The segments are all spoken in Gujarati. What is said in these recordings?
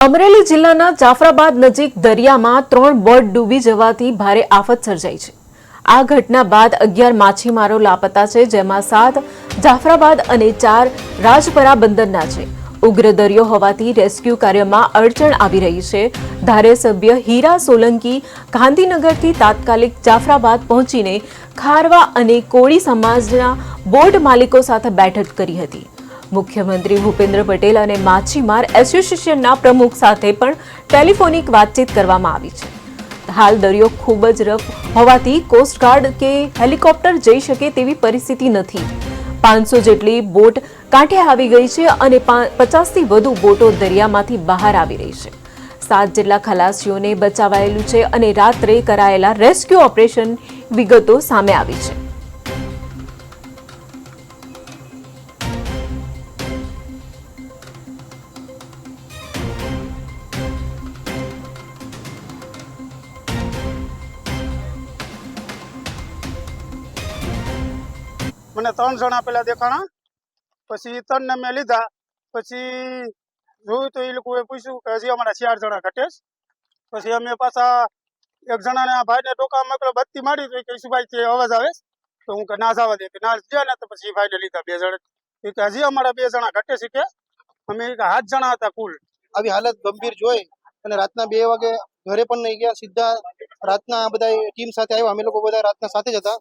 અમરેલી જિલ્લાના જાફરાબાદ નજીક દરિયામાં 3 બોટ ડૂબી જવાથી ભારે આફત સર્જાઈ છે। આ ઘટના બાદ 11 માછીમારો લાપતા છે, જેમાં 7 જાફરાબાદ અને 4 રાજપરા બંદરના છે। ઉગ્ર દરિયો હોવાથી રેસ્ક્યુ કાર્યમાં અડચણ આવી રહી છે। ધારાસભ્ય હીરા સોલંકી ગાંધીનગરથી તાત્કાલિક જાફરાબાદ પહોંચીને ખારવા અને કોળી સમાજના બોટ માલિકો સાથે બેઠક કરી હતી। મુખ્યમંત્રી ભૂપેન્દ્ર પટેલ અને માછીમાર એસોસિએશનના પ્રમુખ સાથે પણ ટેલિફોનિક વાતચીત કરવામાં આવી છે। હાલ દરિયો ખૂબ જ રફ હોવાથી કોસ્ટગાર્ડ કે હેલિકોપ્ટર જઈ શકે તેવી પરિસ્થિતિ નથી। 500 જેટલી બોટ કાંઠે આવી ગઈ છે અને 50થી વધુ બોટો દરિયામાંથી બહાર આવી રહી છે। 7 જેટલા ખલાસીઓને બચાવાયેલું છે અને રાત્રે કરાયેલા રેસ્ક્યુ ઓપરેશન વિગતો સામે આવી છે। મને 3 જણા પેલા દેખાણા, પછી 3 ને મેં લીધા। પછી જોયું તો એ લોકોએ પૂછ્યું કે હજી અમારા 4 જણા ઘટે છે। પછી અમે પાછા એક જણાને આ ભાઈને ટોકા મોકલો, બત્તી મારી તો કે ઈશુભાઈ તે અવાજ આવે છે, તો હું કે ના જવા દે, કે ના ગયા ને તો પછી ભાઈને લીધા 2 જણા। એ કે હજી અમારા 2 જણા ઘટે છે, કે અમે 7 જણા હતા કુલ। આવી હાલત ગંભીર જોઈ અને રાતના 2 વાગે ઘરે પણ નહીં ગયા, સીધા રાતના બધા ટીમ સાથે આવ્યા। અમે લોકો બધા રાતના સાથે જ હતા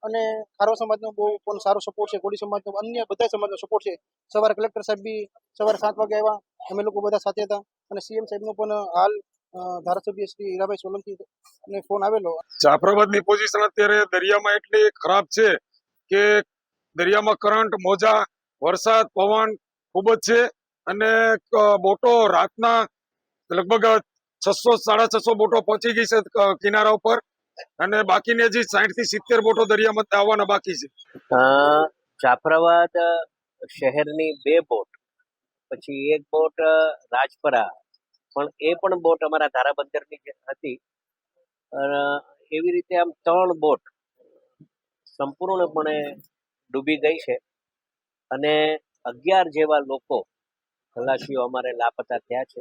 અને ખારવા સમાજનો બહુ પણ સારો સપોર્ટ છે, કોળી સમાજનો, અન્ય બધા સમાજનો સપોર્ટ છે। સવારે કલેક્ટર સાહેબ બી સવારે 7 વાગે આવ્યા, અમે લોકો બધા સાથે હતા અને સીએમ સાહેબનો પણ હાલ ધારાસભ્ય શ્રી હીરાભાઈ સોલંકી ને ફોન આવેલો। જાફરાબાદની પોઝિશન અત્યારે દરિયામાં એટલી ખરાબ છે કે દરિયામાં કરંટ, મોજા, વરસાદ, પવન ખૂબ જ છે અને બોટો રાતના લગભગ 600-650 બોટો પહોંચી ગઈ છે કિનારા ઉપર અને બાકીની હજી 60 થી 70 બોટો દરિયામાં આવવાના બાકી છે। જાફરાબાદ શહેરની 2 બોટ, પછી 1 બોટ રાજપરા, પણ એ પણ બોટ અમારા ધારાબંદરની હતી। એવી રીતે આમ 3 બોટ સંપૂર્ણપણે ડૂબી ગઈ છે અને 11 જેવા લોકો ખલાસીઓ અમારે લાપતા થયા છે।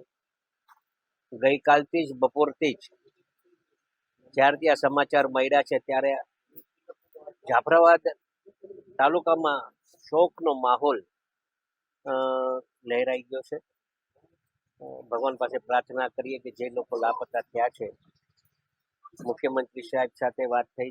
ગઈકાલથી જ બપોરથી જ જ્યારથી આ સમાચાર મળ્યા છે ત્યારે જાફરાબાદ તાલુકામાં શોકનો માહોલ લહેરાઈ ગયો છે। ભગવાન પાસે પ્રાર્થના કરીએ કે જે લોકો લાપતા થયા છે, મુખ્યમંત્રી સાહેબ સાથે વાત થઈ